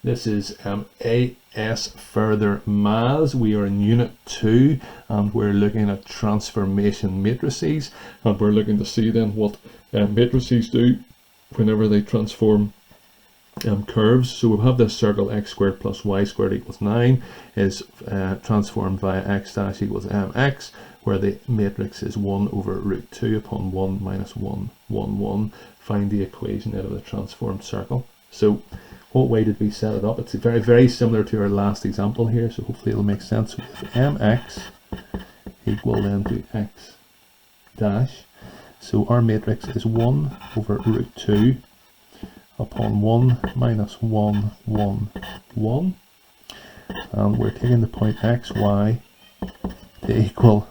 This is ASFurther Maths. We are in Unit 2 and we're looking at transformation matrices, and we're looking to see then what matrices do whenever they transform curves. So we'll have this circle x squared plus y squared equals 9 is transformed via x dash equals mx, where the matrix is 1 over root 2 upon 1 minus 1, 1, 1. Find the equation out of the transformed circle. So what way did we set it up? It's very, very similar to our last example here, so hopefully it'll make sense. So if mx equal then to x dash, so our matrix is 1 over root 2 upon 1 minus 1, 1, 1. And we're taking the point xy to equal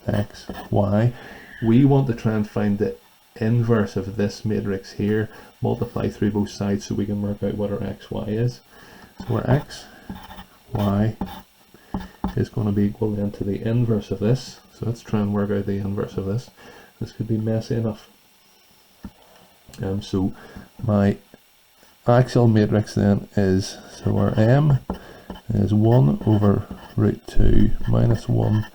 xy. We want to try and find the inverse of this matrix here, multiply through both sides so we can work out what our xy is. So our xy is going to be equal then to the inverse of this. So let's try and work out the inverse of this. This could be messy enough. So my actual matrix then is, so our m is 1 over root 2 minus 1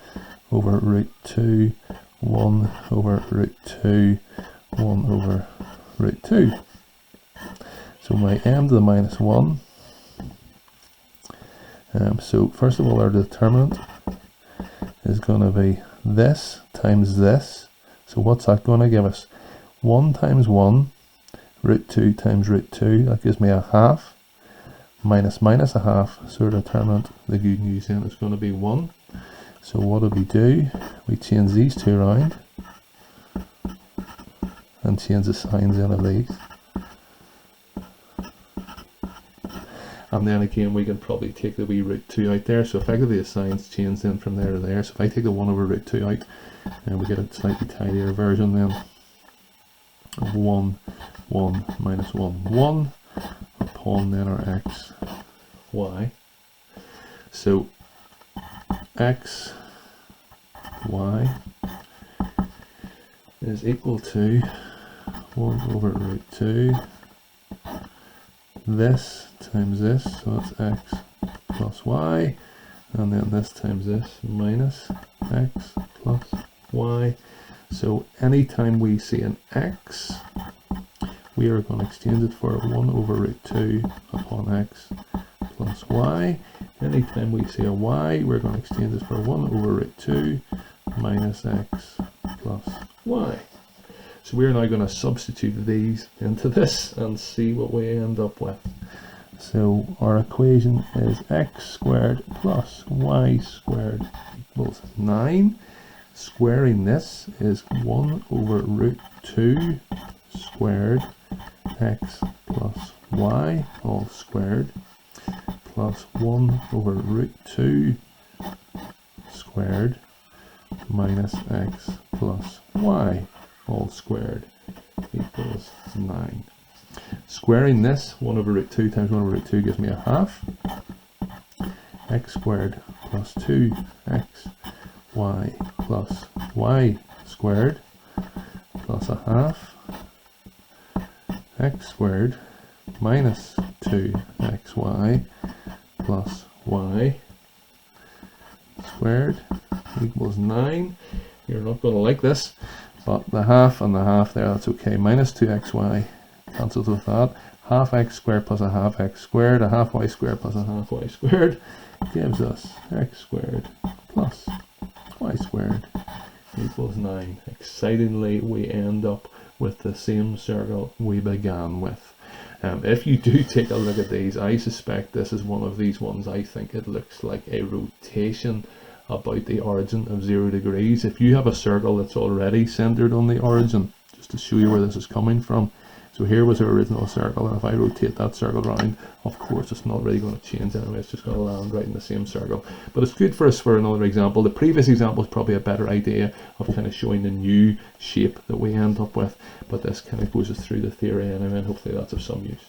over root 2, 1 over root 2, 1 over root 2. So my m to the minus 1. So first of all, our determinant is going to be this times this. So what's that going to give us? 1 times 1, root 2 times root 2, that gives me a half, minus minus a half, so our determinant, the good news then, is going to be 1. So what do? We change these two around and change the signs in of these. And then again we can probably take the wee root 2 out there, so effectively the signs change then from there to there. So if I take the 1 over root 2 out, and we get a slightly tidier version then of 1, 1 minus 1, 1 upon then our x, y. So x, y is equal to 1 over root 2, this times this, so that's x plus y, and then this times this minus x plus y. So anytime we see an x, we are going to exchange it for 1 over root 2 upon x plus y. Anytime we see a y, we're going to exchange it for 1 over root 2 minus x plus y. So we're now going to substitute these into this and see what we end up with. So our equation is x squared plus y squared equals 9. Squaring this is 1 over root 2 squared x plus y all squared plus 1 over root 2 squared minus x plus y all squared equals 9. Squaring this, 1 over root 2 times 1 over root 2 gives me a half. X squared plus 2x y plus y squared plus a half. X squared minus 2xy plus y squared equals 9. You're not going to like this, but the half and the half there, that's okay. Minus 2xy cancels with that. Half x squared plus a half x squared, a half y squared plus a half y squared gives us x squared plus y squared equals 9. Excitingly, we end up with the same circle we began with. If you do take a look at these, I suspect this is one of these ones. I think it looks like a rotation about the origin of 0 degrees. If you have a circle that's already centered on the origin, just to show you where this is coming from. So here was our original circle, and if I rotate that circle around, of course it's not really going to change anyway, it's just going to land right in the same circle. But it's good for us for another example. The previous example is probably a better idea of kind of showing the new shape that we end up with, but this kind of goes us through the theory anyway, and hopefully that's of some use.